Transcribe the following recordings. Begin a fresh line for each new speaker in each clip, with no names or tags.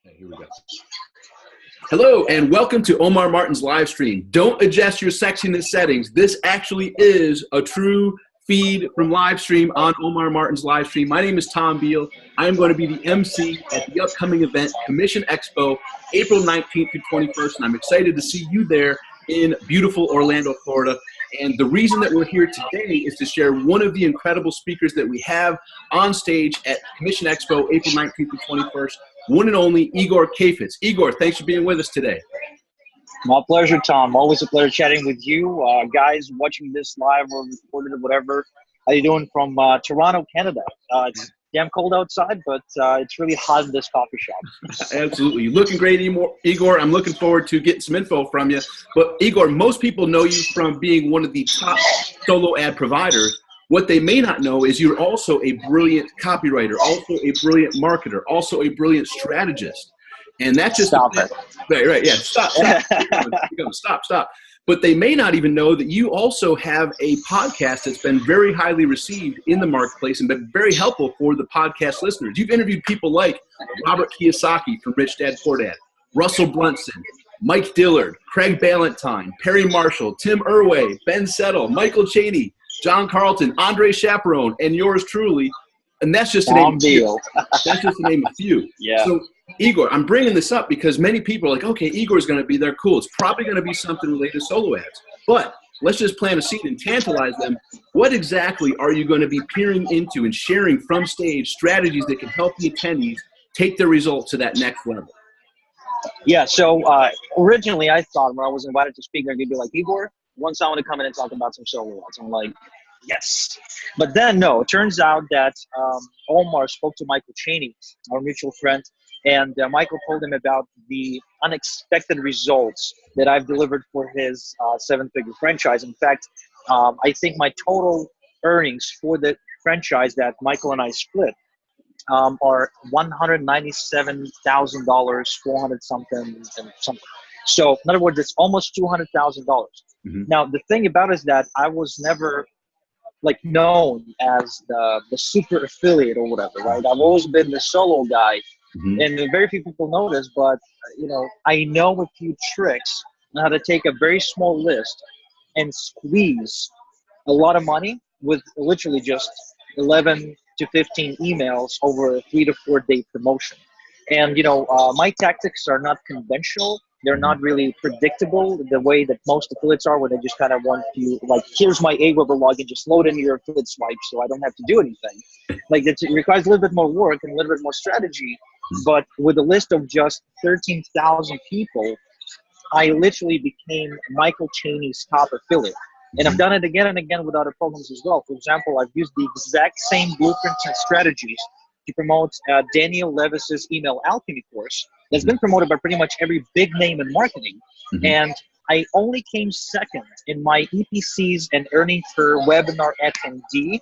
Okay, here we go. Hello and welcome to Omar Martin's live stream. Don't adjust your sexiness settings. This actually is a true feed from live stream on Omar Martin's live stream. My name is Tom Beal. I am going to be the MC at the upcoming event, Commission Expo, April 19th through 21st, and I'm excited to see you there in beautiful Orlando, Florida. And the reason that we're here today is to share one of the incredible speakers that we have on stage at Commission Expo, April 19th through 21st, one and only Igor Keifets. Igor, thanks for being with us today.
My pleasure, Tom. Always a pleasure chatting with you. Guys watching this live or recorded or whatever, how you doing from Toronto, Canada? It's damn cold outside, but it's really hot in this coffee shop.
Absolutely. You're looking great, Igor. I'm looking forward to getting some info from you. But Igor, most people know you from being one of the top solo ad providers. What they may not know is you're also a brilliant copywriter, also a brilliant marketer, also a brilliant strategist. And that's just
Stop it.
Right. Yeah. Stop. But they may not even know that you also have a podcast that's been very highly received in the marketplace and been very helpful for the podcast listeners. You've interviewed people like Robert Kiyosaki from Rich Dad Poor Dad, Russell Brunson, Mike Dillard, Craig Ballantyne, Perry Marshall, Tim Irway, Ben Settle, Michael Chaney, John Carlton, Andre Chaperone, and yours truly. And that's just the name of few. That's just the name of few.
Yeah.
So, Igor, I'm bringing this up because many people are like, okay, Igor's going to be there. Cool. It's probably going to be something related to solo ads. But let's just plant a seed and tantalize them. What exactly are you going to be peering into and sharing from stage strategies that can help the attendees take their results to that next level?
Yeah, so originally I thought when I was invited to speak, they'd be like, Igor, once I want to come in and talk about some solo ads. I'm like, yes. But then, no, it turns out that Omar spoke to Michael Chaney, our mutual friend, and Michael told him about the unexpected results that I've delivered for his seven-figure franchise. In fact, I think my total earnings for the franchise that Michael and I split are $197,000, 400 something and something. So in other words, it's almost $200,000. Mm-hmm. Now, the thing about it is that I was never like known as the super affiliate or whatever, right? I've always been the solo guy. Mm-hmm. And very few people know this, but I know a few tricks on how to take a very small list and squeeze a lot of money with literally just 11 to 15 emails over a 3 to 4 day promotion. And my tactics are not conventional. They're not really predictable the way that most affiliates are, where they just kind of want you, like, here's my Aweber login, just load in your affiliate swipe so I don't have to do anything. Like, it requires a little bit more work and a little bit more strategy. But with a list of just 13,000 people, I literally became Michael Chaney's top affiliate. And I've done it again and again with other programs as well. For example, I've used the exact same blueprints and strategies to promote Daniel Levis's email alchemy course that's been promoted by pretty much every big name in marketing. Mm-hmm. And I only came second in my EPCs and earning per webinar attendee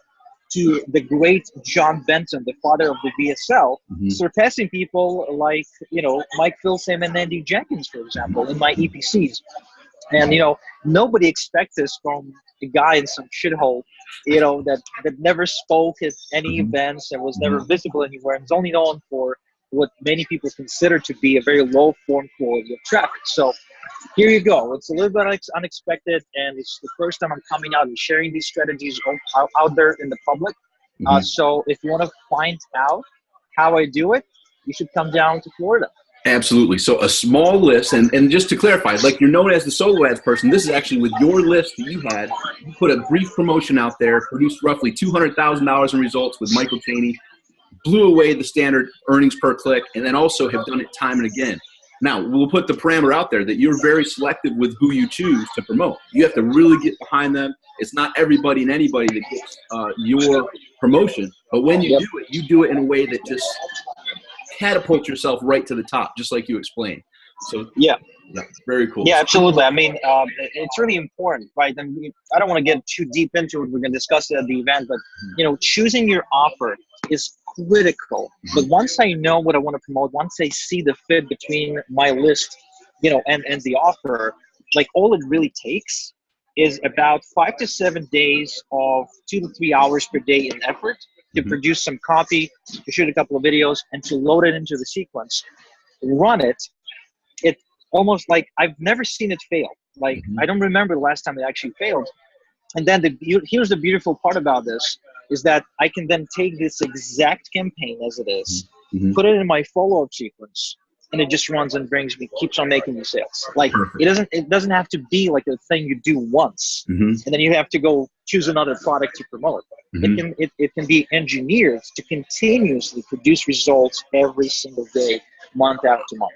to the great John Benton, the father of the VSL, mm-hmm. surpassing people like, Mike Filsaime and Andy Jenkins, for example, in my EPCs. And, nobody expects this from a guy in some shithole, that never spoke at any mm-hmm. events and was never mm-hmm. visible anywhere and is only known for what many people consider to be a very low form quality of traffic. So here you go. It's a little bit unexpected, and it's the first time I'm coming out and sharing these strategies out there in the public. Mm-hmm. So if you want to find out how I do it, you should come down to Florida.
Absolutely. So a small list, and just to clarify, like, you're known as the solo ads person. This is actually with your list that you had. You put a brief promotion out there, produced roughly $200,000 in results with Michael Chaney, blew away the standard earnings per click, and then also have done it time and again. Now, we'll put the parameter out there that you're very selective with who you choose to promote. You have to really get behind them. It's not everybody and anybody that gets your promotion, but when you do it in a way that just catapult yourself right to the top, just like you explained. So yeah, very cool.
Yeah, absolutely. I mean, it's really important, right? I mean, I don't want to get too deep into it. We're going to discuss it at the event, but choosing your offer is critical. But once I know what I want to promote, once I see the fit between my list, and the offer, like, all it really takes is about 5 to 7 days of 2 to 3 hours per day in effort to produce some copy, to shoot a couple of videos, and to load it into the sequence. run it, it almost like I've never seen it fail. Like, I don't remember the last time it actually failed. And then here's the beautiful part about this is that I can then take this exact campaign as it is, put it in my follow-up sequence, and it just runs and keeps on making me sales. Like, it doesn't have to be like a thing you do once, and then you have to go choose another product to promote. It can be engineered to continuously produce results every single day, month after month.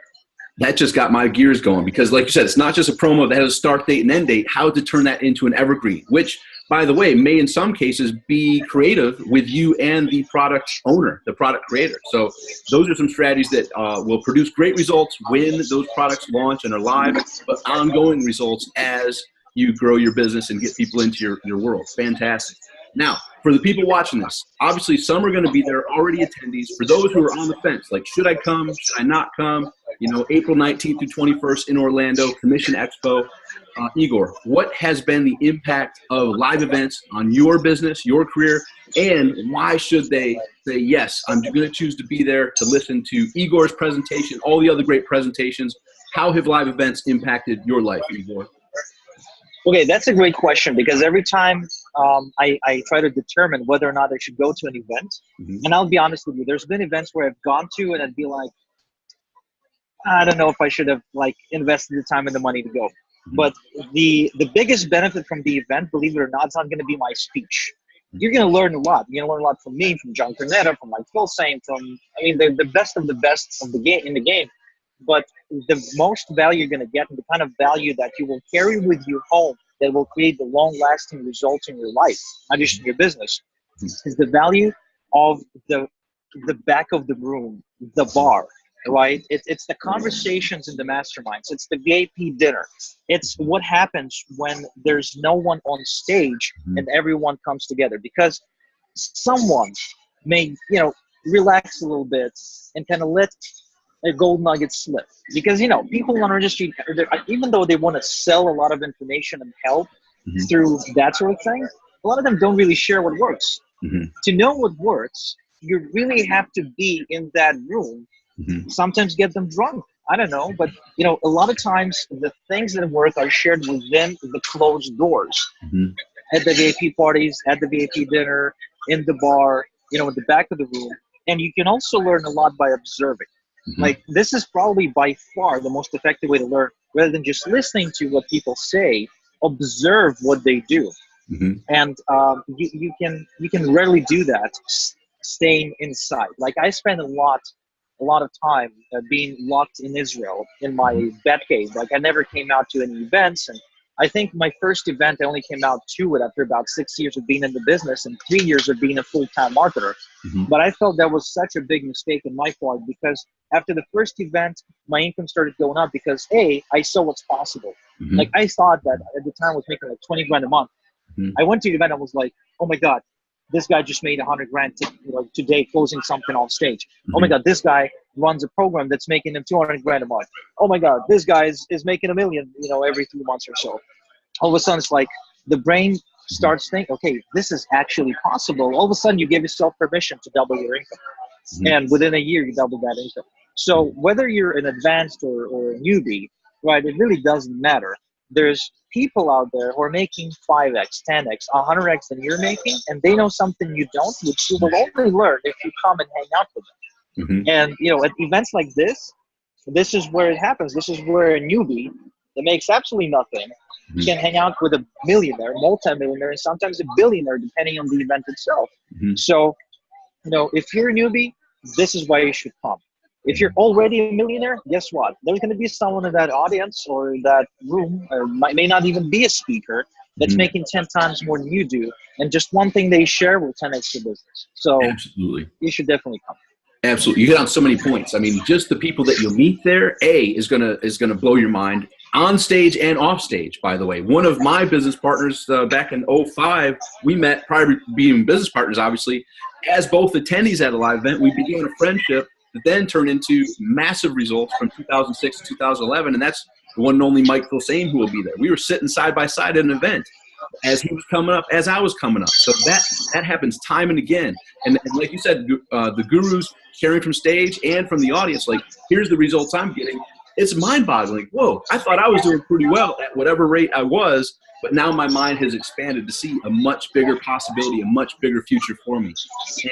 That just got my gears going because, like you said, it's not just a promo that has a start date and end date. How to turn that into an evergreen, which, by the way, may in some cases be creative with you and the product owner, the product creator. So those are some strategies that will produce great results when those products launch and are live, but ongoing results as you grow your business and get people into your world. Fantastic. Now, for the people watching this, obviously some are going to be there already attendees. For those who are on the fence, like, should I come? Should I not come? You know, April 19th through 21st in Orlando, Commission Expo. Igor, what has been the impact of live events on your business, your career, and why should they say, yes, I'm going to choose to be there to listen to Igor's presentation, all the other great presentations? How have live events impacted your life, Igor?
Okay, that's a great question because every time I try to determine whether or not I should go to an event, and I'll be honest with you, there's been events where I've gone to and I'd be like, I don't know if I should have like invested the time and the money to go. But the biggest benefit from the event, believe it or not, it's not going to be my speech. You're going to learn a lot. You're going to learn a lot from me, from John Cornetta, from Mike Filsaime, the best of the best of the game in the game. But the most value you're going to get and the kind of value that you will carry with you home that will create the long-lasting results in your life, not just in your business, is the value of the back of the room, the bar, right? It's the conversations in the masterminds. It's the VIP dinner. It's what happens when there's no one on stage and everyone comes together because someone may, relax a little bit and kind of let a gold nugget slip because, people on our industry, even though they want to sell a lot of information and help through that sort of thing, a lot of them don't really share what works. To know what works, you really have to be in that room. Sometimes get them drunk. I don't know. But, a lot of times the things that work are shared within the closed doors at the VIP parties, at the VIP dinner, in the bar, at the back of the room. And you can also learn a lot by observing. Like, this is probably by far the most effective way to learn rather than just listening to what people say. Observe what they do. And you can rarely do that staying inside. Like, I spend a lot of time being locked in Israel in my bat cave. Like, I never came out to any events. And I think my first event, I only came out to it after about 6 years of being in the business and 3 years of being a full-time marketer. But I felt that was such a big mistake on my part because after the first event, my income started going up because I saw what's possible. Like, I thought that at the time I was making like 20 grand a month. I went to the event and was like, oh my God, this guy just made 100 grand today closing something on stage. Oh my God, this guy runs a program that's making him 200 grand a month. Oh my God, this guy is making $1 million, every 3 months or so. All of a sudden, it's like the brain starts thinking, okay, this is actually possible. All of a sudden, you give yourself permission to double your income. And within a year, you double that income. So whether you're an advanced or a newbie, right, it really doesn't matter. There's people out there who are making 5x, 10x, 100x than you're making, and they know something you don't, which you will only learn if you come and hang out with them. And, at events like this is where it happens. This is where a newbie that makes absolutely nothing can hang out with a millionaire, multi-millionaire, and sometimes a billionaire, depending on the event itself. So, if you're a newbie, this is why you should come. If you're already a millionaire, guess what? There's going to be someone in that audience or that room, or may not even be a speaker, that's making 10 times more than you do. And just one thing they share will 10x your business. So absolutely, you should definitely come.
Absolutely. You hit on so many points. I mean, just the people that you'll meet there, is gonna blow your mind on stage and off stage, by the way. One of my business partners back in 2005, we met prior to being business partners, obviously, as both attendees at a live event. We began a friendship that then turned into massive results from 2006 to 2011, and that's the one and only Mike Filsaime who will be there. We were sitting side by side at an event as he was coming up, as I was coming up. So that happens time and again. And like you said, the gurus sharing from stage and from the audience, like, here's the results I'm getting. It's mind-boggling. Whoa, I thought I was doing pretty well at whatever rate I was, but now my mind has expanded to see a much bigger possibility, a much bigger future for me.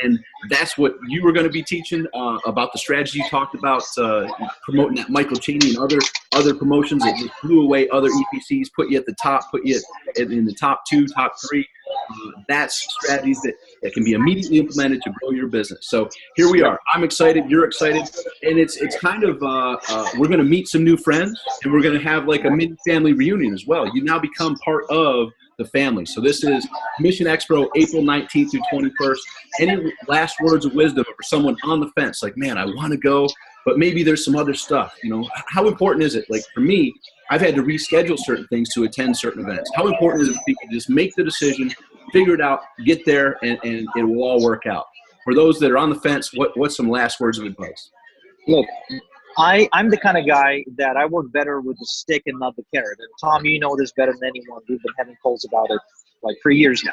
And that's what you were going to be teaching about the strategy you talked about, promoting that Michael Cheney and other promotions that just blew away other EPCs, put you at the top, put you in the top 2, top 3. That's strategies that can be immediately implemented to grow your business. So here we are. I'm excited. You're excited. And it's kind of, we're going to meet some new friends, and we're going to have like a mini family reunion as well. You now become part of the family. So this is Mission Expo, April 19th through 21st. Any last words of wisdom for someone on the fence, like, man, I want to go, but maybe there's some other stuff, you know, how important is it? Like for me, I've had to reschedule certain things to attend certain events. How important is it for people to just make the decision, figure it out, get there, and it will all work out? For those that are on the fence, what's some last words of advice?
Look, I'm the kind of guy that I work better with the stick and not the carrot. And Tom, you know this better than anyone. We've been having calls about it like for years now.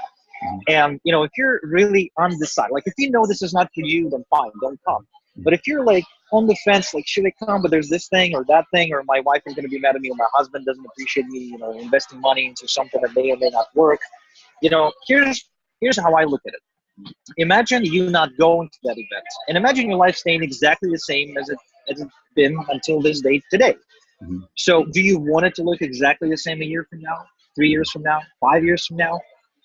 And, you know, if you're really undecided, like if you know this is not for you, then fine, don't come. But if you're like on the fence, like, should I come? But there's this thing or that thing, or my wife is going to be mad at me, or my husband doesn't appreciate me, you know, investing money into something that may or may not work. You know, here's how I look at it. Imagine you not going to that event, and imagine your life staying exactly the same as it's been until this date today. So do you want it to look exactly the same a year from now, 3 years from now, 5 years from now?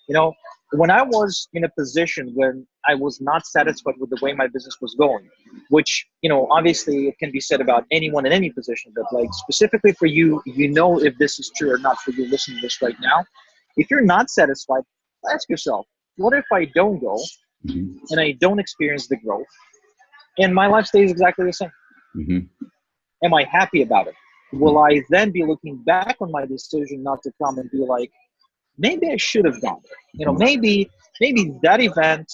You know, when I was in a position when I was not satisfied with the way my business was going, which, you know, obviously it can be said about anyone in any position, but like specifically for you, you know if this is true or not for you listening to this right now. If you're not satisfied, ask yourself, what if I don't go and I don't experience the growth and my life stays exactly the same? Am I happy about it? Will I then be looking back on my decision not to come and be like, maybe I should have gone there. You know, maybe that event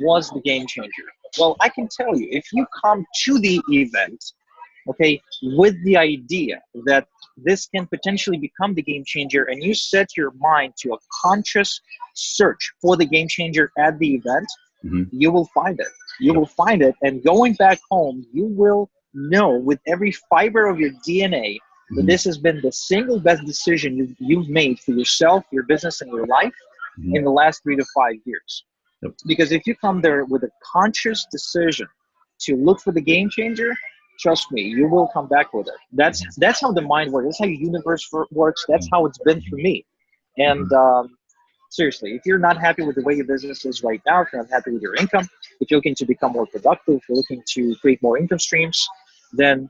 was the game changer. Well, I can tell you, if you come to the event, okay, with the idea that this can potentially become the game changer, and you set your mind to a conscious search for the game changer at the event, you will find it. You will find it. And going back home, you will know with every fiber of your DNA that this has been the single best decision you've made for yourself, your business, and your life in the last 3 to 5 years. Because if you come there with a conscious decision to look for the game changer, trust me, you will come back with it. That's how the mind works. That's how the universe works. That's how it's been for me. And seriously, if you're not happy with the way your business is right now, if you're not happy with your income, if you're looking to become more productive, if you're looking to create more income streams, then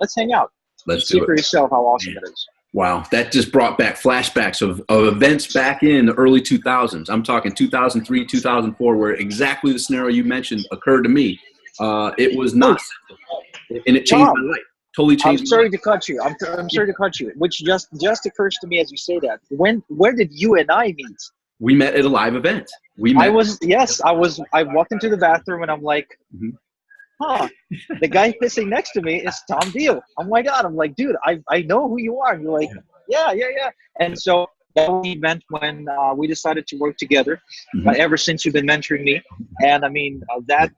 let's hang out.
Let's
see for yourself how awesome it is.
Wow, that just brought back flashbacks of events back in the early 2000s. I'm talking 2003, 2004, where exactly the scenario you mentioned occurred to me. It was not simple, and it changed my life. Totally changed.
I'm sorry to cut you. I'm sorry to cut you. Which just occurs to me as you say that. Where did you and I meet?
We met at a live event. I
walked into the bathroom and I'm like, the guy pissing next to me is Tom Beal. Oh my God. I'm like, dude, I know who you are. And you're like, yeah. And so that was the event when we decided to work together. Ever since you've been mentoring me. And I mean, that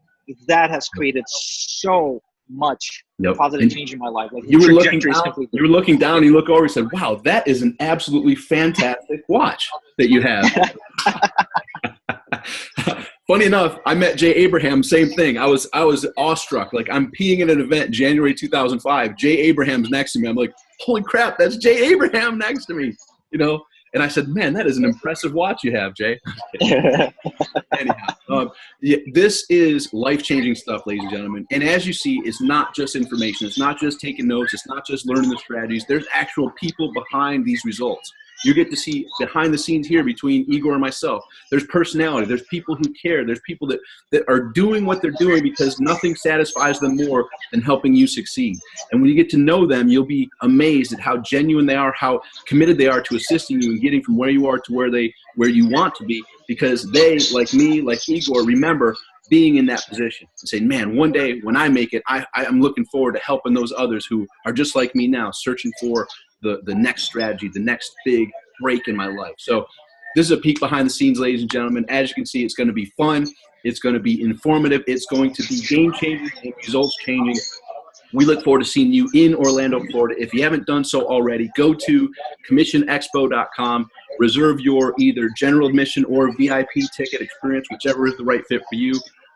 has created so much positive change in my life. Like
you were looking down and you look over and said, wow, that is an absolutely fantastic watch that you have. Funny enough, I met Jay Abraham, same thing. I was awestruck. Like I'm peeing at an event January 2005. Jay Abraham's next to me. I'm like, holy crap, that's Jay Abraham next to me. You know? And I said, man, that is an impressive watch you have, Jay. Anyhow, this is life-changing stuff, ladies and gentlemen. And as you see, it's not just information. It's not just taking notes. It's not just learning the strategies. There's actual people behind these results. You get to see behind the scenes here between Igor and myself. There's personality. There's people who care. There's people that are doing what they're doing because nothing satisfies them more than helping you succeed. And when you get to know them, you'll be amazed at how genuine they are, how committed they are to assisting you and getting from where you are to where you want to be, because they, like me, like Igor, remember being in that position and saying, man, one day when I make it, I'm looking forward to helping those others who are just like me now, searching for the next strategy, the next big break in my life. So this is a peek behind the scenes, ladies and gentlemen. As you can see, it's going to be fun. It's going to be informative. It's going to be game changing and results changing. We look forward to seeing you in Orlando, Florida. If you haven't done so already, go to commissionexpo.com, reserve your either general admission or VIP ticket experience, whichever is the right fit for you.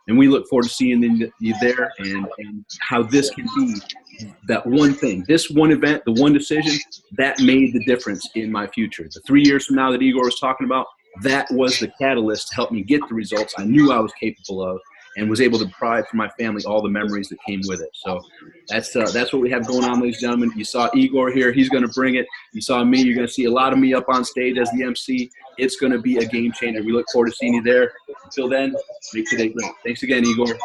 And we look forward to seeing you there and how this can be that one thing, this one event, the one decision that made the difference in my future. The 3 years from now that Igor was talking about, that was the catalyst to help me get the results I knew I was capable of, and was able to provide for my family all the memories that came with it. So that's what we have going on, ladies and gentlemen. You saw Igor here. He's going to bring it. You saw me. You're going to see a lot of me up on stage as the MC. It's going to be a game changer. We look forward to seeing you there. Until then, make today great. Thanks again, Igor.